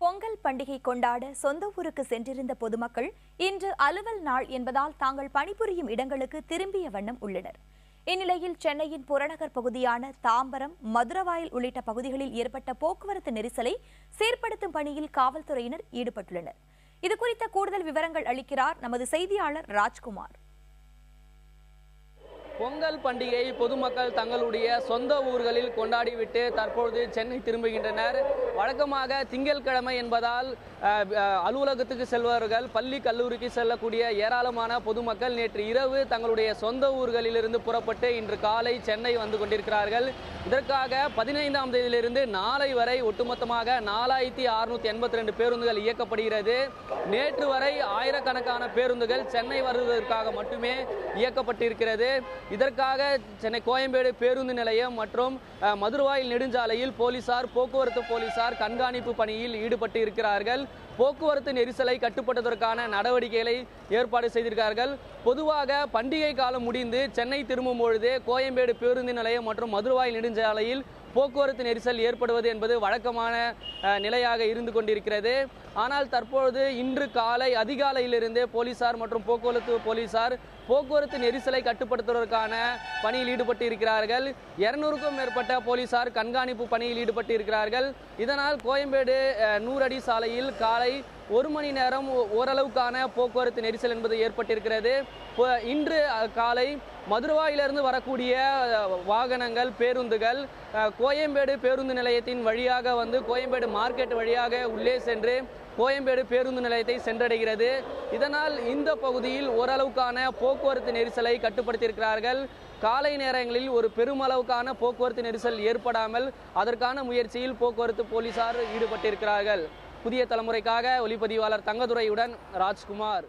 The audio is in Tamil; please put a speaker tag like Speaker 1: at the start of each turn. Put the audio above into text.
Speaker 1: பொங்கல் பண்டிகை கொண்டாட சொந்த ஊருக்கு சென்றிருந்த பொதுமக்கள் இன்று அலுவல் நாள் என்பதால் தாங்கள் பணிபுரியும் இடங்களுக்கு திரும்பிய வண்ணம் உள்ளனர். இந்நிலையில் சென்னையின் புறநகர் பகுதியான தாம்பரம், மதுரவாயல் உள்ளிட்ட பகுதிகளில் ஏற்பட்ட போக்குவரத்து நெரிசலை சீர்படுத்தும் பணியில் காவல்துறையினர் ஈடுபட்டுள்ளனர். இதுகுறித்த கூடுதல் விவரங்கள் அளிக்கிறார் நமது செய்தியாளர் ராஜ்குமார்.
Speaker 2: பொங்கல் பண்டிகை பொதுமக்கள் தங்களுடைய சொந்த ஊர்களில் கொண்டாடிவிட்டு தற்பொழுது சென்னை திரும்புகின்றனர். வழக்கமாக திங்கட்கிழமை என்பதால் அலுவலகத்துக்கு செல்பவர்கள், பள்ளி கல்லூரிக்கு செல்லக்கூடிய ஏராளமான பொதுமக்கள் நேற்று இரவு தங்களுடைய சொந்த ஊர்களிலிருந்து புறப்பட்டு இன்று காலை சென்னை வந்து கொண்டிருக்கிறார்கள். இதற்காக 15ஆம் தேதியிலிருந்து நாளை வரை ஒட்டுமொத்தமாக 4682 பேருந்துகள் இயக்கப்படுகிறது. நேற்று வரை ஆயிரக்கணக்கான பேருந்துகள் சென்னை வருவதற்காக மட்டுமே இயக்கப்பட்டிருக்கிறது. இதற்காக சென்னை கோயம்பேடு பேருந்து நிலையம் மற்றும் மதுரவாயல் நெடுஞ்சாலையில் போக்குவரத்து போலீசார் கண்காணிப்பு பணியில் ஈடுபட்டு இருக்கிறார்கள். போக்குவரத்து நெரிசலை கட்டுப்படுத்துவதற்கான நடவடிக்கைகளை ஏற்பாடு செய்திருக்கிறார்கள். பொதுவாக பண்டிகை காலம் முடிந்து சென்னை திரும்பும் பொழுது கோயம்பேடு பேருந்து நிலையம் மற்றும் மதுரவாயல் நெடுஞ்சாலையில் போக்குவரத்து நெரிசல் ஏற்படுவது என்பது வழக்கமான நிலையாக இருந்து கொண்டிருக்கிறது. ஆனால் தற்பொழுது இன்று காலை அதிகாலையிலிருந்து போலீசார் மற்றும் போக்குவரத்து நெரிசலை கட்டுப்படுத்துவதற்கான பணியில் ஈடுபட்டு இருக்கிறார்கள். 200க்கும் மேற்பட்ட போலீசார் கண்காணிப்பு பணியில் ஈடுபட்டு இருக்கிறார்கள். இதனால் கோயம்பேடு 100 அடி சாலையில் காலை 1 மணி நேரம் ஓரளவுக்கான போக்குவரத்து நெரிசல் என்பது ஏற்பட்டிருக்கிறது. இன்று காலை மதுரவாயிலிருந்து வரக்கூடிய வாகனங்கள், பேருந்துகள் கோயம்பேடு பேருந்து நிலையத்தின் வழியாக வந்து கோயம்பேடு மார்க்கெட் வழியாக உள்ளே சென்று கோயம்பேடு பேருந்து நிலையத்தை சென்றடைகிறது. இதனால் இந்த பகுதியில் ஓரளவுக்கான போக்குவரத்து நெரிசலை கட்டுப்படுத்தியிருக்கிறார்கள். காலை நேரங்களில் ஒரு பெருமளவுக்கான போக்குவரத்து நெரிசல் ஏற்படாமல் அதற்கான முயற்சியில் போக்குவரத்து போலீசார் ஈடுபட்டிருக்கிறார்கள். புதிய தலைமுறைக்காக ஒளிப்பதிவாளர் தங்கதுரையுடன் ராஜ்குமார்.